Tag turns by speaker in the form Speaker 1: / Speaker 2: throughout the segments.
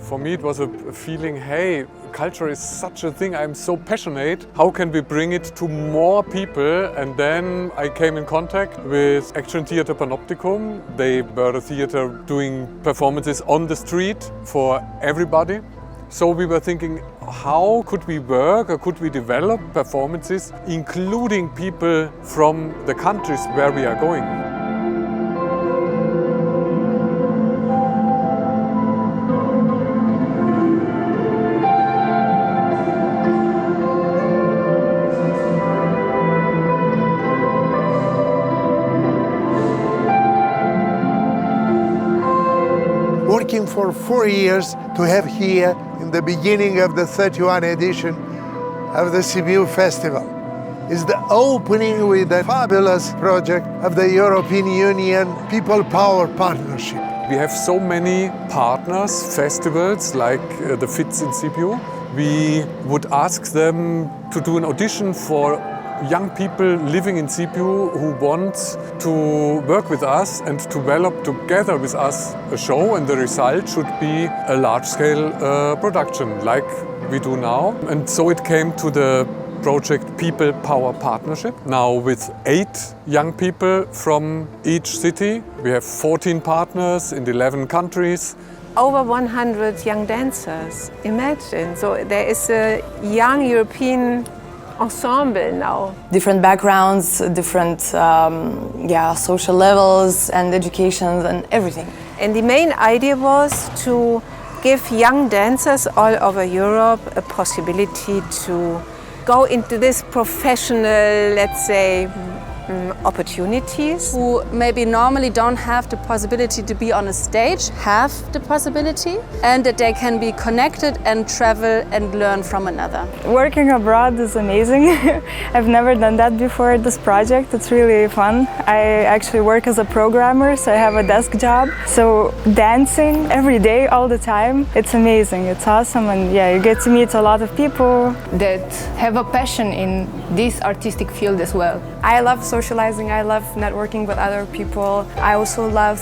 Speaker 1: For me it was a feeling, hey, culture is such a thing, I'm so passionate. How can we bring it to more people? And then I came in contact with Action Theatre Panoptikum. They were a theatre doing performances on the street for everybody. So we were thinking, how could we work or could we develop performances including people from the countries where we are going?
Speaker 2: Working for 4 years to have here in the beginning of the 31 edition of the Sibiu Festival is the opening with a fabulous project of the European Union People Power Partnership.
Speaker 1: We have so many partners, festivals like the FITS in Sibiu. We would ask them to do an audition for young people living in Sibiu who want to work with us and to develop together with us a show, and the result should be a large-scale production like we do now. And so it came to the project People Power Partnership, now with 8 young people from each city. We have 14 partners in 11 countries.
Speaker 3: Over 100 young dancers, imagine. So there is a young European ensemble now.
Speaker 4: Different backgrounds, different social levels and educations and everything.
Speaker 3: And the main idea was to give young dancers all over Europe a possibility to go into this professional, let's say, opportunities.
Speaker 5: Who maybe normally don't have the possibility to be on a stage, have the possibility, and that they can be connected and travel and learn from another.
Speaker 6: Working abroad is amazing. I've never done that before, this project. It's really fun. I actually work as a programmer, so I have a desk job. So dancing every day, all the time, it's amazing. It's awesome, and you get to meet a lot of people
Speaker 7: that have a passion in this artistic field as well.
Speaker 8: I love socializing, I love networking with other people. I also love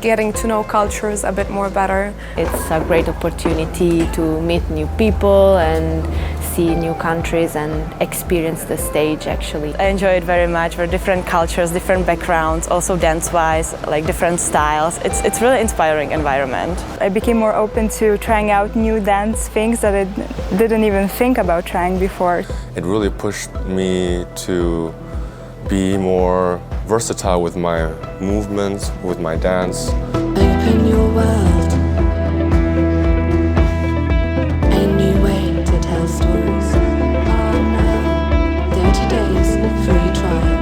Speaker 8: getting to know cultures a bit more better.
Speaker 9: It's a great opportunity to meet new people and see new countries and experience the stage actually.
Speaker 4: I enjoy it very much. We're different cultures, different backgrounds, also dance-wise, like different styles. It's really inspiring environment.
Speaker 6: I became more open to trying out new dance things that I didn't even think about trying before.
Speaker 10: It really pushed me to be more versatile with my movements, with my dance.
Speaker 11: Open your world. A new way to tell stories. Oh no, 30 days free trial.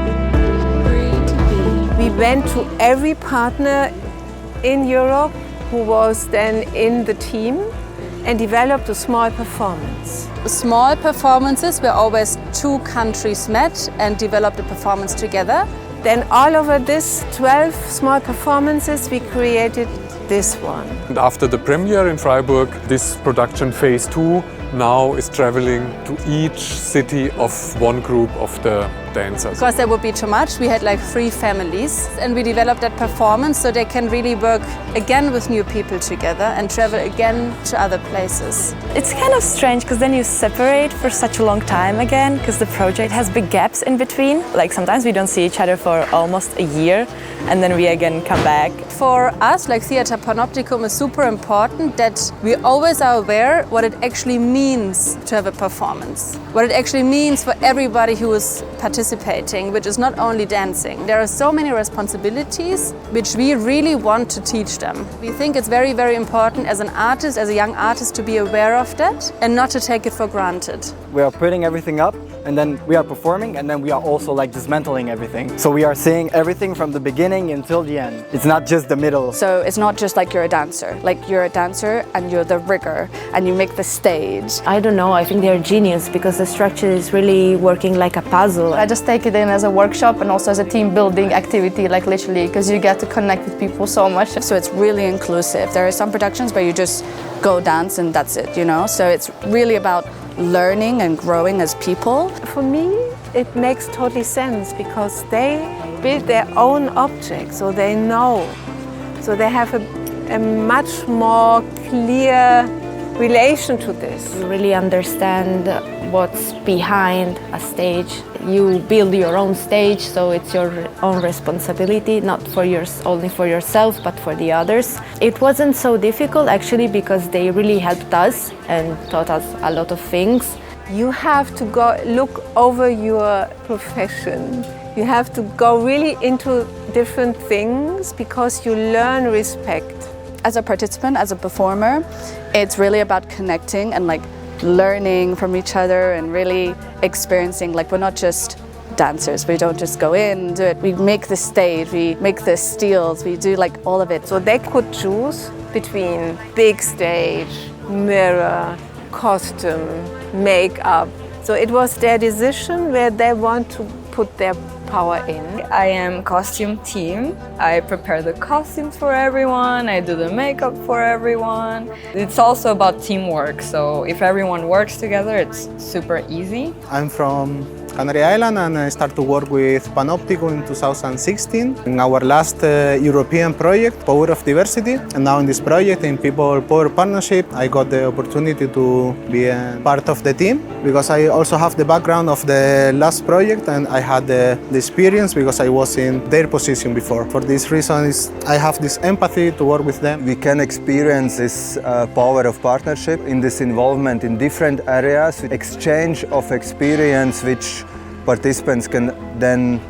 Speaker 11: Free to be.
Speaker 3: We went to every partner in Europe who was then in the team and developed a small performance.
Speaker 5: Small performances where always 2 countries met and developed a performance together.
Speaker 3: Then all over this 12 small performances we created this one.
Speaker 1: And after the premiere in Freiburg, this production phase 2 now is traveling to each city of one group of the dancers.
Speaker 5: Because there would be too much, we had like 3 families and we developed that performance so they can really work again with new people together and travel again to other places.
Speaker 4: It's kind of strange because then you separate for such a long time again because the project has big gaps in between. Like sometimes we don't see each other for almost a year and then we again come back.
Speaker 5: For us, like Theatre Panoptikum, is super important that we always are aware what it actually means to have a performance. What it actually means for everybody who is participating, which is not only dancing. There are so many responsibilities which we really want to teach them. We think it's very, very important as an artist, as a young artist, to be aware of that and not to take it for granted.
Speaker 12: We are putting everything up and then we are performing and then we are also like dismantling everything. So we are seeing everything from the beginning until the end. It's not just the middle.
Speaker 13: So it's not just like you're a dancer. Like you're a dancer and you're the rigger and you make the stage.
Speaker 9: I don't know, I think they're genius because the structure is really working like a puzzle.
Speaker 14: I just take it in as a workshop and also as a team building activity, like literally, because you get to connect with people so much.
Speaker 13: So it's really inclusive. There are some productions where you just go dance and that's it, you know? So it's really about learning and growing as people.
Speaker 3: For me, it makes totally sense because they build their own object, so they know. So they have a much more clear relation to this.
Speaker 9: You really understand what's behind a stage. You build your own stage, so it's your own responsibility, not only for yourself, but for the others. It wasn't so difficult actually because they really helped us and taught us a lot of things.
Speaker 3: You have to go look over your profession. You have to go really into different things because you learn respect.
Speaker 13: As a participant, as a performer, it's really about connecting and like learning from each other and really experiencing, like we're not just dancers, we don't just go in and do it. We make the stage, we make the steels, we do like all of it.
Speaker 3: So they could choose between big stage, mirror, costume, makeup. So it was their decision where they want to put their power in.
Speaker 6: I am costume team. I prepare the costumes for everyone, I do the makeup for everyone. It's also about teamwork, so if everyone works together, it's super easy.
Speaker 15: I'm from Canary Island and I started to work with Panoptico in 2016 in our last European project, Power of Diversity. And now in this project, in People Power Partnership, I got the opportunity to be a part of the team because I also have the background of the last project and I had the experience because I was in their position before. For this reason, I have this empathy to work with them.
Speaker 16: We can experience this power of partnership in this involvement in different areas, exchange of experience which participants can then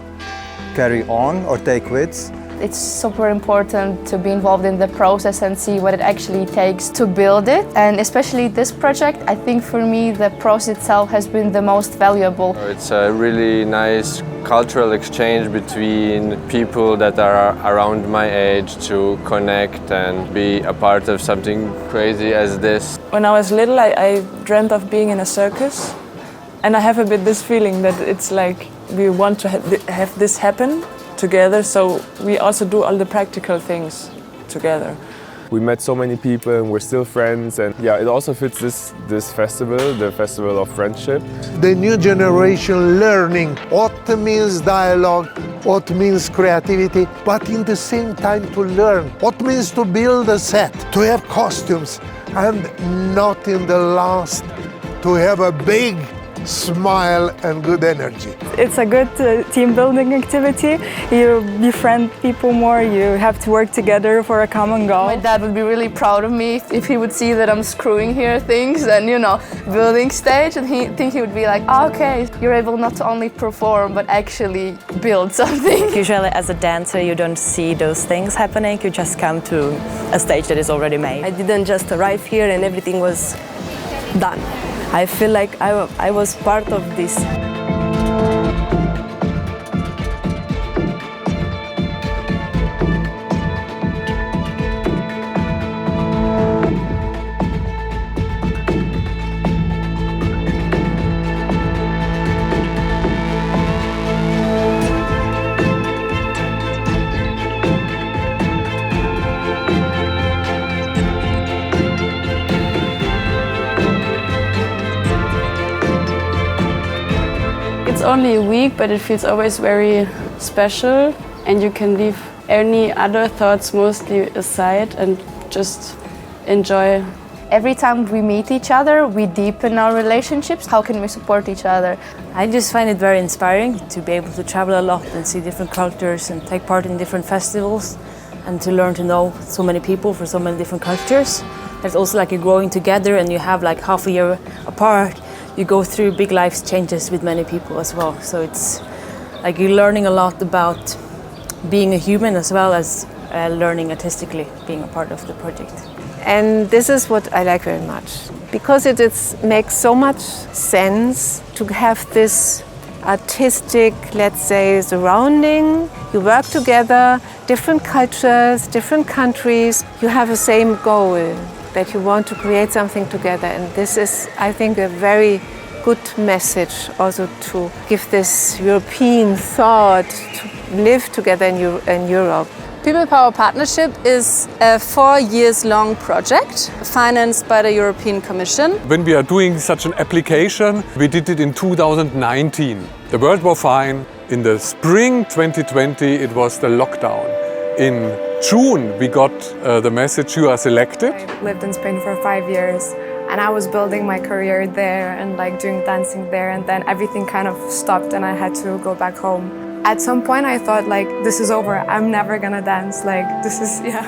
Speaker 16: carry on or take with.
Speaker 14: It's super important to be involved in the process and see what it actually takes to build it. And especially this project, I think for me the process itself has been the most valuable.
Speaker 17: It's a really nice cultural exchange between people that are around my age to connect and be a part of something crazy as this.
Speaker 6: When I was little, I dreamt of being in a circus. And I have a bit this feeling that it's like we want to have this happen together, so we also do all the practical things together.
Speaker 10: We met so many people and we're still friends, and yeah, it also fits this festival, the Festival of Friendship.
Speaker 2: The new generation learning what means dialogue, what means creativity, but in the same time to learn what means to build a set, to have costumes, and not in the last, to have a big smile and good energy.
Speaker 6: It's a good team building activity. You befriend people more, you have to work together for a common goal.
Speaker 14: My dad would be really proud of me if he would see that I'm screwing here things and, you know, building stage, and he would be like, okay, you're able not to only perform but actually build something.
Speaker 4: Usually as a dancer you don't see those things happening, you just come to a stage that is already made.
Speaker 18: I didn't just arrive here and everything was done. I feel like I was part of this.
Speaker 19: It's only a week, but it feels always very special, and you can leave any other thoughts mostly aside and just enjoy.
Speaker 14: Every time we meet each other, we deepen our relationships. How can we support each other?
Speaker 20: I just find it very inspiring to be able to travel a lot and see different cultures and take part in different festivals and to learn to know so many people from so many different cultures. There's also like you're growing together and you have like half a year apart. You go through big life changes with many people as well. So it's like you're learning a lot about being a human as well as learning artistically, being a part of the project.
Speaker 3: And this is what I like very much, because it makes so much sense to have this artistic, let's say, surrounding. You work together, different cultures, different countries. You have the same goal, that you want to create something together. And this is, I think, a very good message also to give this European thought to live together in Europe.
Speaker 5: People Power Partnership is a 4 years long project financed by the European Commission.
Speaker 1: When we are doing such an application, we did it in 2019. The world was fine. In the spring 2020, it was the lockdown. in June we got the message you are selected.
Speaker 8: I lived in Spain for 5 years and I was building my career there and like doing dancing there, and then everything kind of stopped and I had to go back home. At some point I thought like, this is over, I'm never gonna dance, like this is, yeah.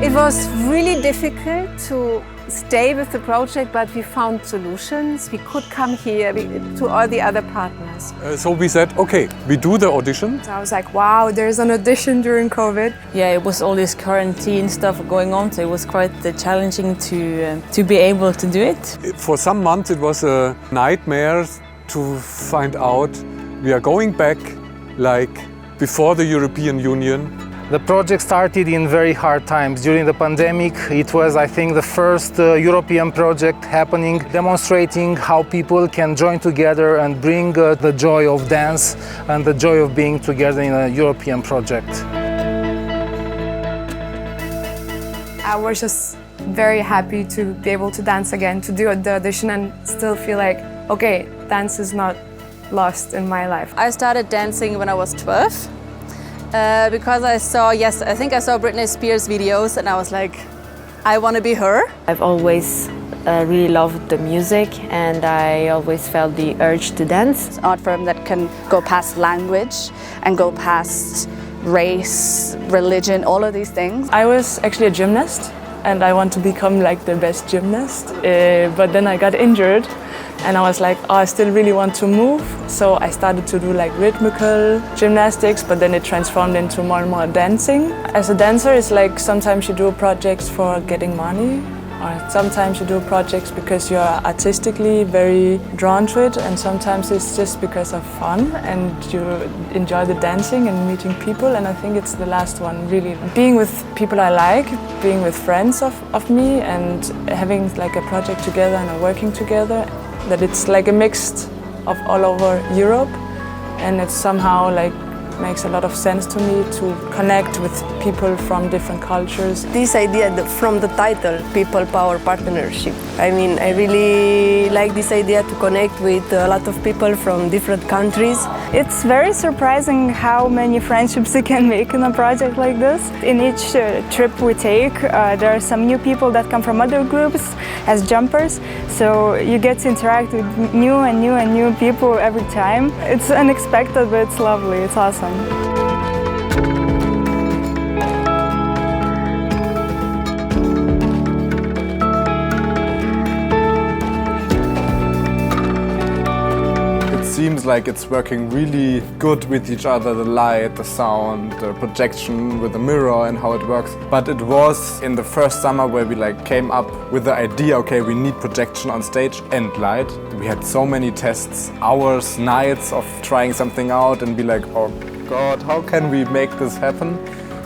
Speaker 3: It was really difficult to stay with the project, but we found solutions. We could come here to all the other partners.
Speaker 1: So we said, okay, we do the audition.
Speaker 8: So I was like, wow, there's an audition during COVID.
Speaker 20: Yeah, it was all this quarantine stuff going on, so it was quite challenging to be able to do it.
Speaker 1: For some months it was a nightmare to find out we are going back like before the European Union.
Speaker 21: The project started in very hard times. During the pandemic, it was, I think, the first European project happening, demonstrating how people can join together and bring the joy of dance and the joy of being together in a European project.
Speaker 8: I was just very happy to be able to dance again, to do the audition and still feel like, okay, dance is not lost in my life.
Speaker 5: I started dancing when I was 12. Because I think I saw Britney Spears videos and I was like, I want to be her.
Speaker 9: I've always really loved the music and I always felt the urge to dance.
Speaker 13: It's an art form that can go past language and go past race, religion, all of these things.
Speaker 4: I was actually a gymnast and I want to become like the best gymnast, but then I got injured. And I was like, oh, I still really want to move. So I started to do like rhythmical gymnastics, but then it transformed into more and more dancing. As a dancer, it's like sometimes you do projects for getting money, or sometimes you do projects because you're artistically very drawn to it, and sometimes it's just because of fun and you enjoy the dancing and meeting people. And I think it's the last one, really. Being with people I like, being with friends of me, and having like a project together and working together. That it's like a mix of all over Europe, and it somehow like makes a lot of sense to me to connect with people from different cultures.
Speaker 18: This idea from the title, People Power Partnership. I mean, I really like this idea to connect with a lot of people from different countries.
Speaker 6: It's very surprising how many friendships you can make in a project like this. In each trip we take, there are some new people that come from other groups as jumpers, so you get to interact with new people every time. It's unexpected, but it's lovely, it's awesome.
Speaker 22: It seems like it's working really good with each other, the light, the sound, the projection with the mirror and how it works. But it was in the first summer where we like came up with the idea, okay, we need projection on stage and light. We had so many tests, hours, nights of trying something out and be like, oh God, how can we make this happen?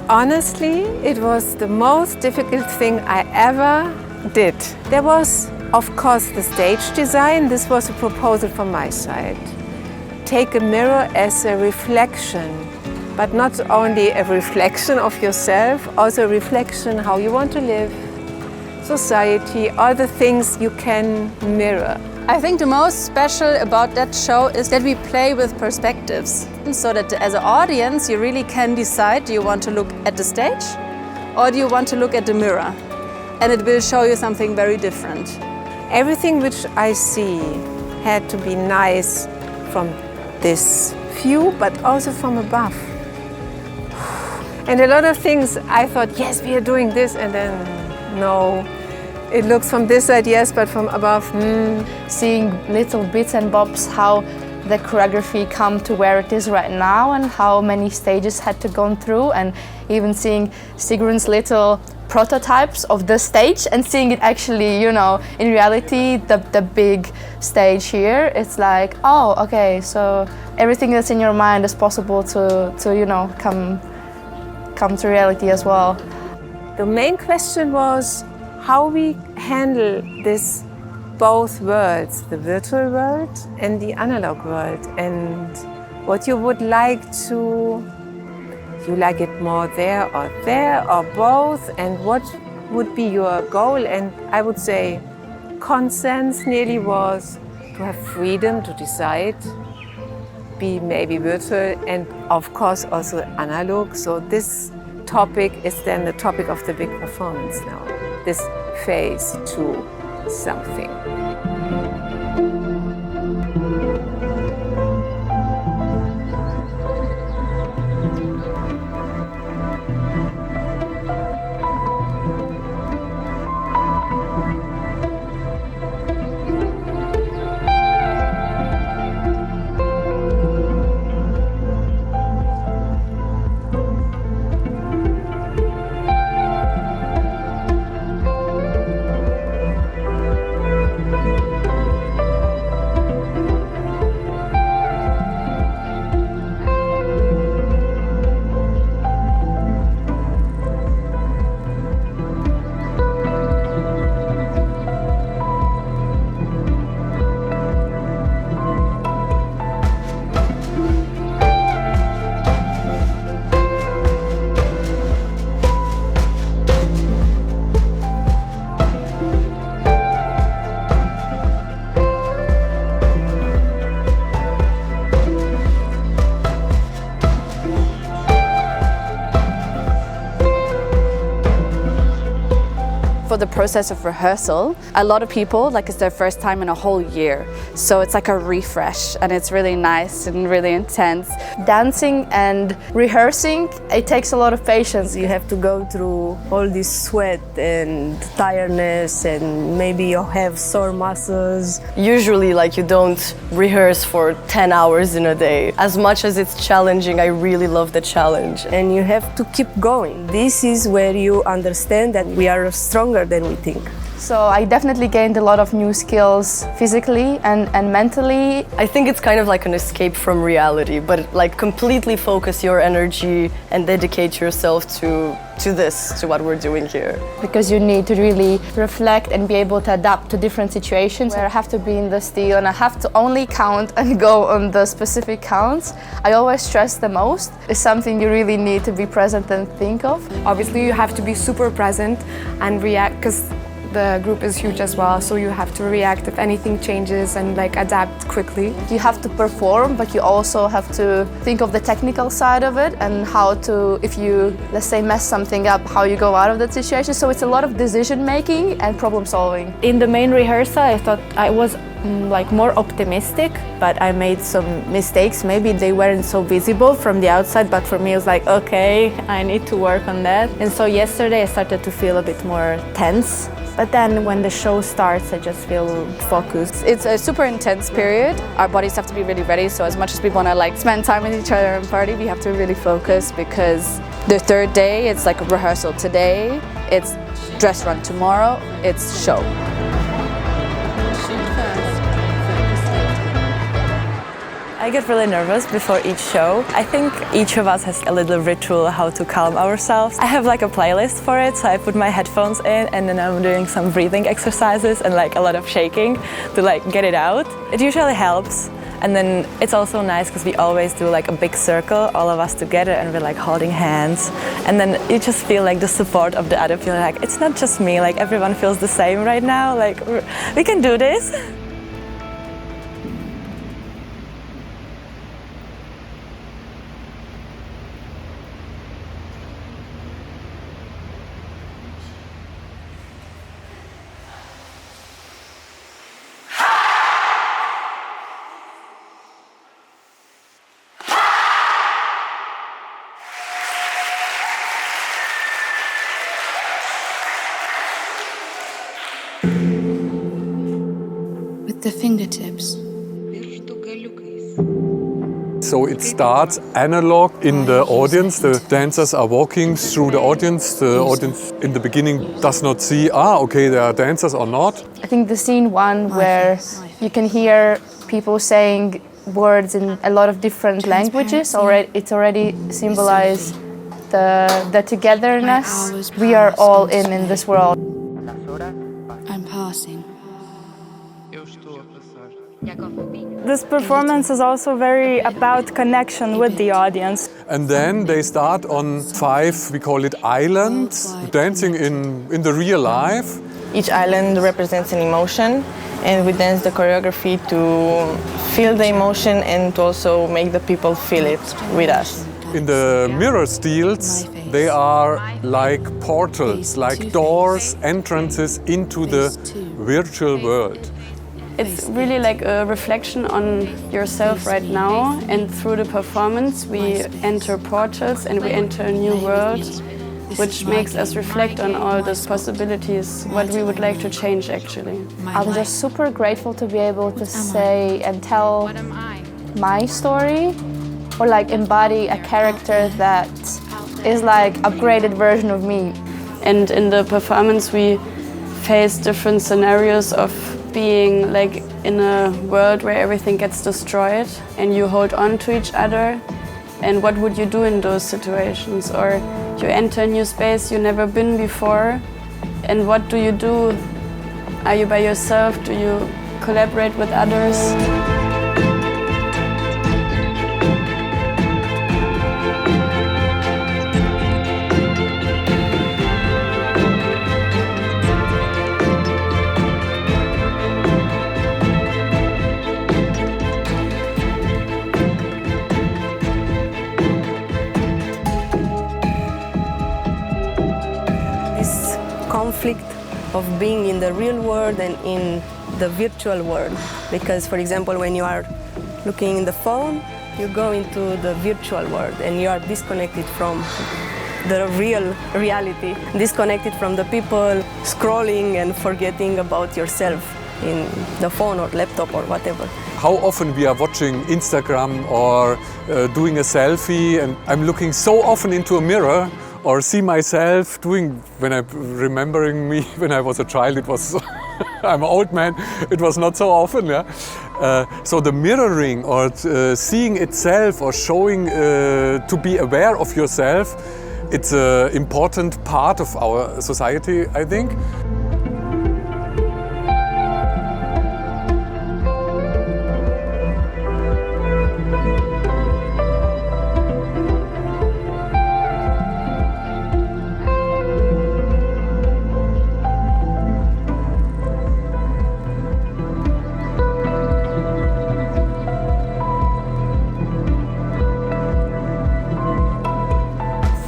Speaker 3: Honestly, it was the most difficult thing I ever did. There was, of course, the stage design. This was a proposal from my side. Take a mirror as a reflection, but not only a reflection of yourself, also a reflection how you want to live, society, all the things you can mirror.
Speaker 5: I think the most special about that show is that we play with perspectives, so that as an audience you really can decide, do you want to look at the stage or do you want to look at the mirror? And it will show you something very different.
Speaker 3: Everything which I see had to be nice from this view, but also from above. And a lot of things I thought, yes, we are doing this, and then no. It looks from this side, yes, but from above,
Speaker 14: Seeing little bits and bobs, how the choreography come to where it is right now and how many stages had to go through, and even seeing Sigrun's little prototypes of the stage and seeing it actually, you know, in reality, the big stage here, it's like, oh, okay, so everything that's in your mind is possible to you know, come to reality as well.
Speaker 3: The main question was how we handle this both worlds, the virtual world and the analog world, and what you would like to, you like it more there or both, and what would be your goal? And I would say consensus nearly was to have freedom to decide, be maybe virtual and of course also analog. So this topic is then the topic of the big performance now, this phase to something.
Speaker 13: For the process of rehearsal, a lot of people, like, it's their first time in a whole year. So it's like a refresh and it's really nice and really intense.
Speaker 14: Dancing and rehearsing, it takes a lot of patience.
Speaker 18: You have to go through all this sweat and tiredness, and maybe you have sore muscles.
Speaker 7: Usually, like, you don't rehearse for 10 hours in a day. As much as it's challenging, I really love the challenge.
Speaker 18: And you have to keep going. This is where you understand that we are stronger than we think.
Speaker 14: So I definitely gained a lot of new skills physically and mentally.
Speaker 7: I think it's kind of like an escape from reality, but like completely focus your energy and dedicate yourself to what we're doing here.
Speaker 14: Because you need to really reflect and be able to adapt to different situations where I have to be in the steel and I have to only count and go on the specific counts. I always stress the most is something you really need to be present and think of.
Speaker 8: Obviously you have to be super present and react, because the group is huge as well, so you have to react if anything changes and like adapt quickly.
Speaker 14: You have to perform, but you also have to think of the technical side of it and how to, if you, let's say, mess something up, how you go out of that situation. So it's a lot of decision making and problem solving.
Speaker 6: In the main rehearsal, I thought I was like more optimistic, but I made some mistakes. Maybe they weren't so visible from the outside, but for me it was like, okay, I need to work on that. And so yesterday I started to feel a bit more tense. But then when the show starts, I just feel focused.
Speaker 13: It's a super intense period. Our bodies have to be really ready, so as much as we want to like spend time with each other and party, we have to really focus, because the third day, it's like a rehearsal today, it's dress run tomorrow, it's show.
Speaker 4: I get really nervous before each show. I think each of us has a little ritual how to calm ourselves. I have like a playlist for it, so I put my headphones in and then I'm doing some breathing exercises and like a lot of shaking to like get it out. It usually helps. And then it's also nice because we always do like a big circle, all of us together, and we're like holding hands. And then you just feel like the support of the other people, like it's not just me, like everyone feels the same right now, like we can do this.
Speaker 11: The fingertips.
Speaker 1: So it starts analog in the audience. The dancers are walking through the audience. The audience in the beginning does not see, okay, there are dancers or not.
Speaker 14: I think the scene one where you can hear people saying words in a lot of different languages, it already symbolizes the togetherness. We are all in this world.
Speaker 11: I'm passing.
Speaker 23: Eu estou a passar.
Speaker 6: This performance is also very about connection with the audience.
Speaker 1: And then they start on 5, we call it islands, dancing in the real life.
Speaker 11: Each island represents an emotion, and we dance the choreography to feel the emotion and to also make the people feel it with us.
Speaker 1: In the mirror steels, they are like portals, like doors, entrances into the virtual world.
Speaker 19: It's really like a reflection on yourself right now, and through the performance we enter portals and we enter a new world, which makes us reflect on all those possibilities, what we would like to change actually.
Speaker 14: I'm just super grateful to be able to say and tell my story, or like embody a character that is like upgraded version of me.
Speaker 19: And in the performance we face different scenarios of being like in a world where everything gets destroyed and you hold on to each other. And what would you do in those situations? Or you enter a new space you've never been before, and what do you do? Are you by yourself? Do you collaborate with others?
Speaker 18: Conflict of being in the real world and in the virtual world. Because, for example, when you are looking in the phone, you go into the virtual world and you are disconnected from the real reality, disconnected from the people scrolling and forgetting about yourself in the phone or laptop or whatever.
Speaker 1: How often we are watching Instagram or doing a selfie, and I'm looking so often into a mirror or see myself doing, when I'm remembering me when I was a child, it was, I'm an old man, it was not so often. Yeah? So the mirroring or seeing itself or showing to be aware of yourself, it's an important part of our society, I think.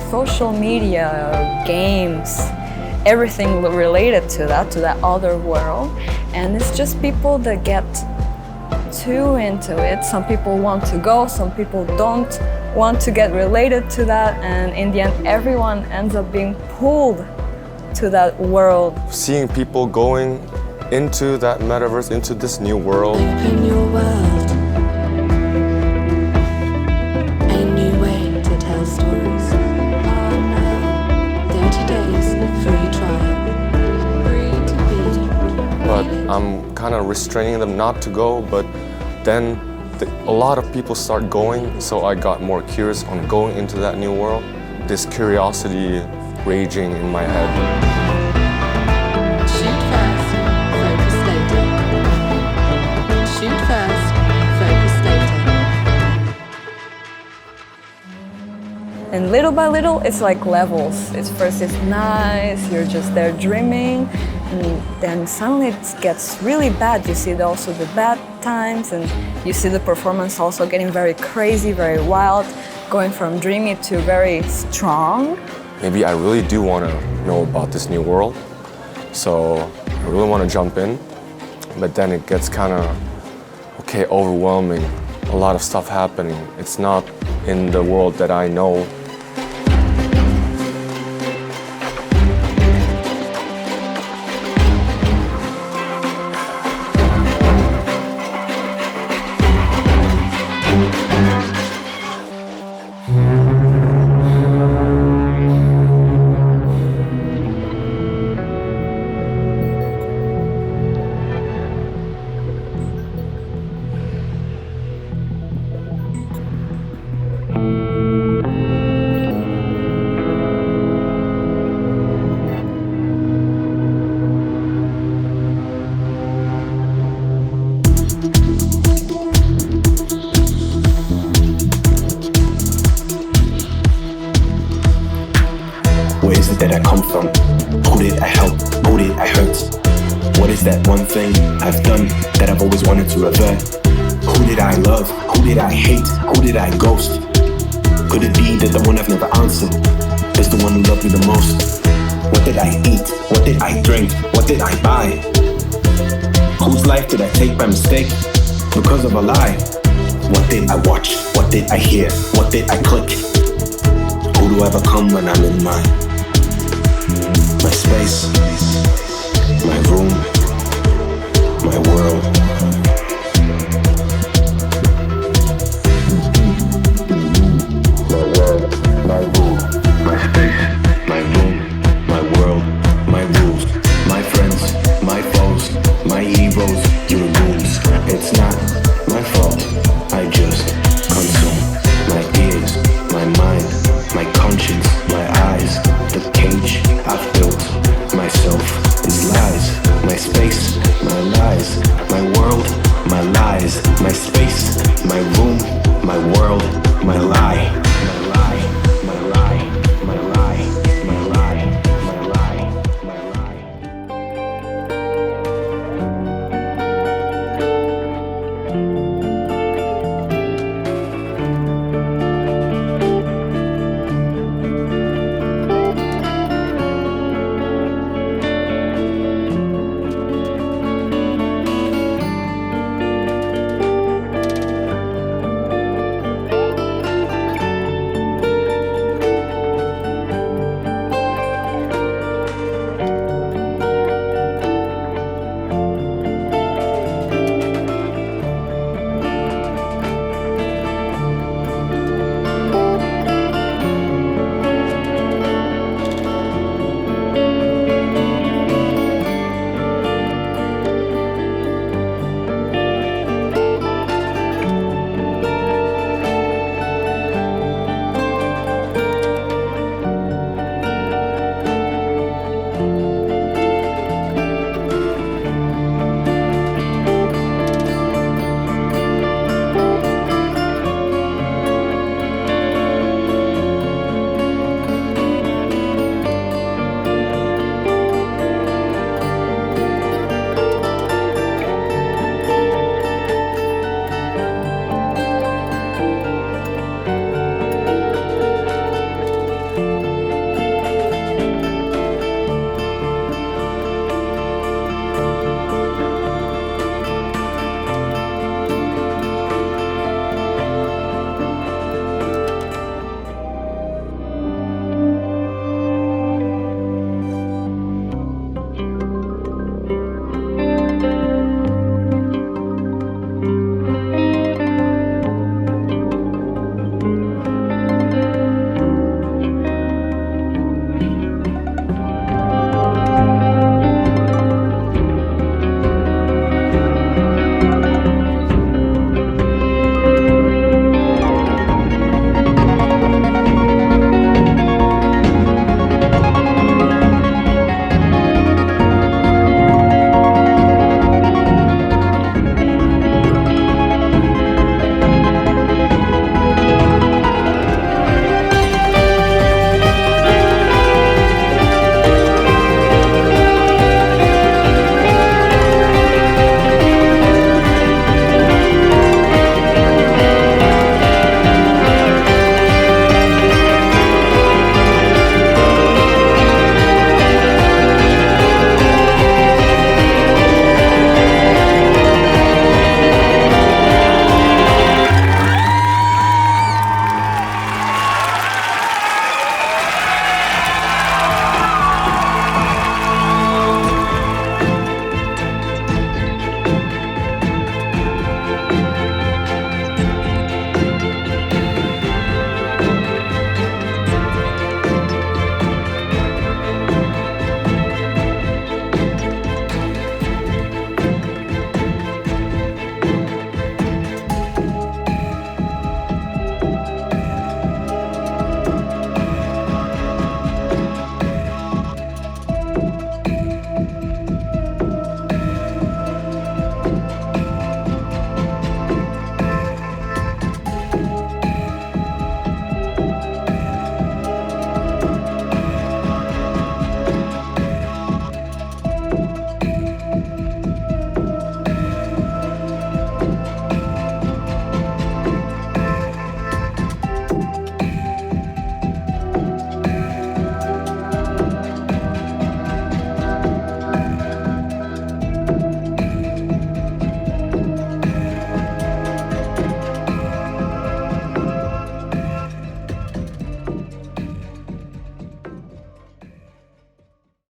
Speaker 12: Social media, games, everything related to that other world. And it's just people that get too into it. Some people want to go, some people don't want to get related to that. And in the end, everyone ends up being pulled to that world.
Speaker 10: Seeing people going into that metaverse, into this new world.
Speaker 23: Open your world. A new way to tell stories. Oh no, 30 days free trial. Free to be.
Speaker 10: But I'm kind of restraining them not to go, but then a lot of people start going, so I got more curious on going into that new world. This curiosity raging in my head.
Speaker 23: Shoot first, focus later. Shoot first, focus later.
Speaker 12: And little by little, it's like levels. It's nice, you're just there dreaming, and then suddenly it gets really bad. You see also the bad times, and you see the performance also getting very crazy, very wild, going from dreamy to very strong.
Speaker 10: Maybe I really do want to know about this new world, so I really want to jump in, but then it gets kind of, overwhelming. A lot of stuff happening. It's not in the world that I know.
Speaker 15: did I come from? Who did I help? Who did I hurt? What is that one thing I've done that I've always wanted to revert? Who did I love? Who did I hate? Who did I ghost? Could it be that the one I've never answered is the one who loved me the most? What did I eat? What did I drink? What did I buy? Whose life did I take by mistake because of a lie? What did I watch? What did I hear? What did I click? Who do I become when I'm in my space, my room, my world?